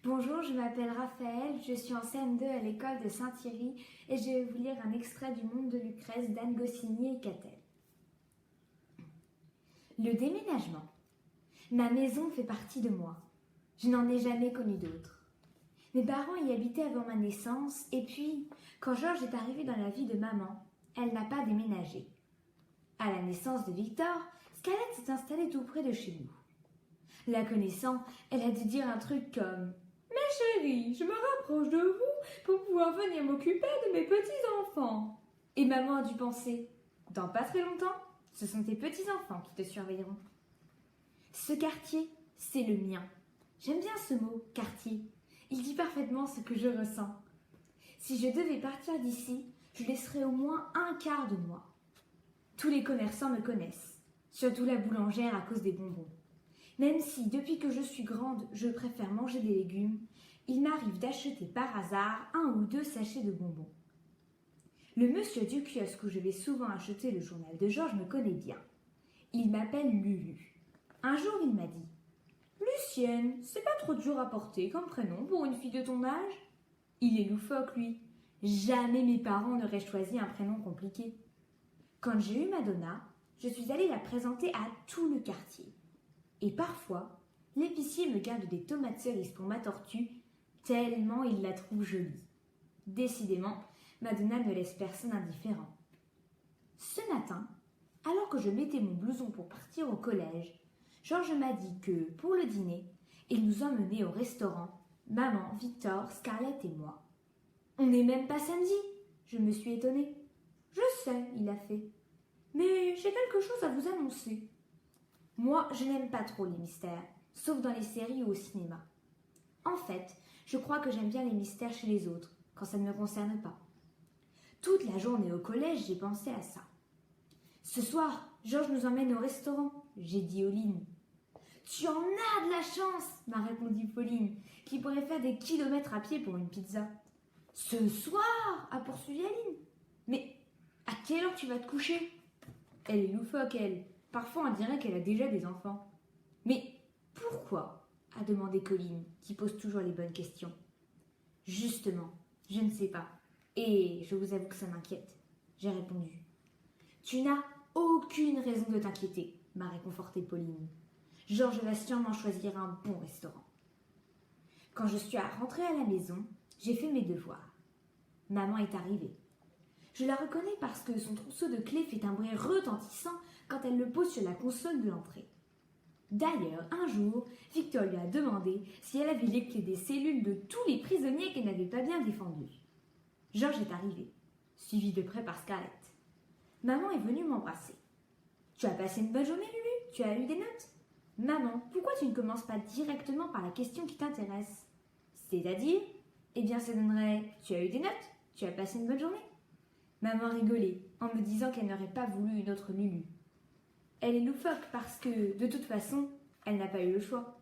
Bonjour, je m'appelle Raphaël, je suis en CM2 à l'école de Saint-Thierry et je vais vous lire un extrait du Monde de Lucrèce d'Anne Goscinny et Catel. Le déménagement. Ma maison fait partie de moi. Je n'en ai jamais connu d'autre. Mes parents y habitaient avant ma naissance et puis, quand Georges est arrivé dans la vie de maman, elle n'a pas déménagé. À la naissance de Victor, Scarlett s'est installée tout près de chez nous. La connaissant, elle a dû dire un truc comme « Ma chérie, je me rapproche de vous pour pouvoir venir m'occuper de mes petits-enfants. » Et maman a dû penser « Dans pas très longtemps, ce sont tes petits-enfants qui te surveilleront. » Ce quartier, c'est le mien. J'aime bien ce mot « quartier ». Il dit parfaitement ce que je ressens. Si je devais partir d'ici, je laisserais au moins un quart de moi. Tous les commerçants me connaissent, surtout la boulangère à cause des bonbons. Même si, depuis que je suis grande, je préfère manger des légumes, il m'arrive d'acheter par hasard 1 ou 2 sachets de bonbons. Le monsieur du kiosque où je vais souvent acheter le journal de Georges me connaît bien. Il m'appelle Lulu. Un jour, il m'a dit « Lucienne, c'est pas trop dur à porter comme prénom pour une fille de ton âge ?» Il est loufoque, lui. Jamais mes parents n'auraient choisi un prénom compliqué. Quand j'ai eu Madonna, je suis allée la présenter à tout le quartier. Et parfois, l'épicier me garde des tomates cerises pour ma tortue, tellement il la trouve jolie. Décidément, Madonna ne laisse personne indifférent. Ce matin, alors que je mettais mon blouson pour partir au collège, Georges m'a dit que, pour le dîner, il nous emmenait au restaurant, maman, Victor, Scarlett et moi. « On n'est même pas samedi !» Je me suis étonnée. « Je sais, il a fait. Mais j'ai quelque chose à vous annoncer. » Moi, je n'aime pas trop les mystères, sauf dans les séries ou au cinéma. En fait, je crois que j'aime bien les mystères chez les autres, quand ça ne me concerne pas. Toute la journée au collège, j'ai pensé à ça. Ce soir, Georges nous emmène au restaurant, j'ai dit Oline. Tu en as de la chance, m'a répondu Pauline, qui pourrait faire des kilomètres à pied pour une pizza. Ce soir, a poursuivi Aline. Mais à quelle heure tu vas te coucher? Elle est loufoque, elle. Parfois, on dirait qu'elle a déjà des enfants. Mais pourquoi? A demandé Colline, qui pose toujours les bonnes questions. Justement, je ne sais pas. Et je vous avoue que ça m'inquiète. J'ai répondu. Tu n'as aucune raison de t'inquiéter, m'a réconforté Pauline. Georges va sûrement choisir un bon restaurant. Quand je suis rentrée à la maison, j'ai fait mes devoirs. Maman est arrivée. Je la reconnais parce que son trousseau de clés fait un bruit retentissant quand elle le pose sur la console de l'entrée. D'ailleurs, un jour, Victor lui a demandé si elle avait les clés des cellules de tous les prisonniers qu'elle n'avait pas bien défendus. Georges est arrivé, suivi de près par Scarlett. Maman est venue m'embrasser. « Tu as passé une bonne journée, Lulu? Tu as eu des notes ?»« Maman, pourquoi tu ne commences pas directement par la question qui t'intéresse ?»« C'est-à-dire ? Eh bien, ça donnerait « Tu as eu des notes? Tu as passé une bonne journée ?» Maman rigolait en me disant qu'elle n'aurait pas voulu une autre Lulu. Elle est loufoque parce que, de toute façon, elle n'a pas eu le choix.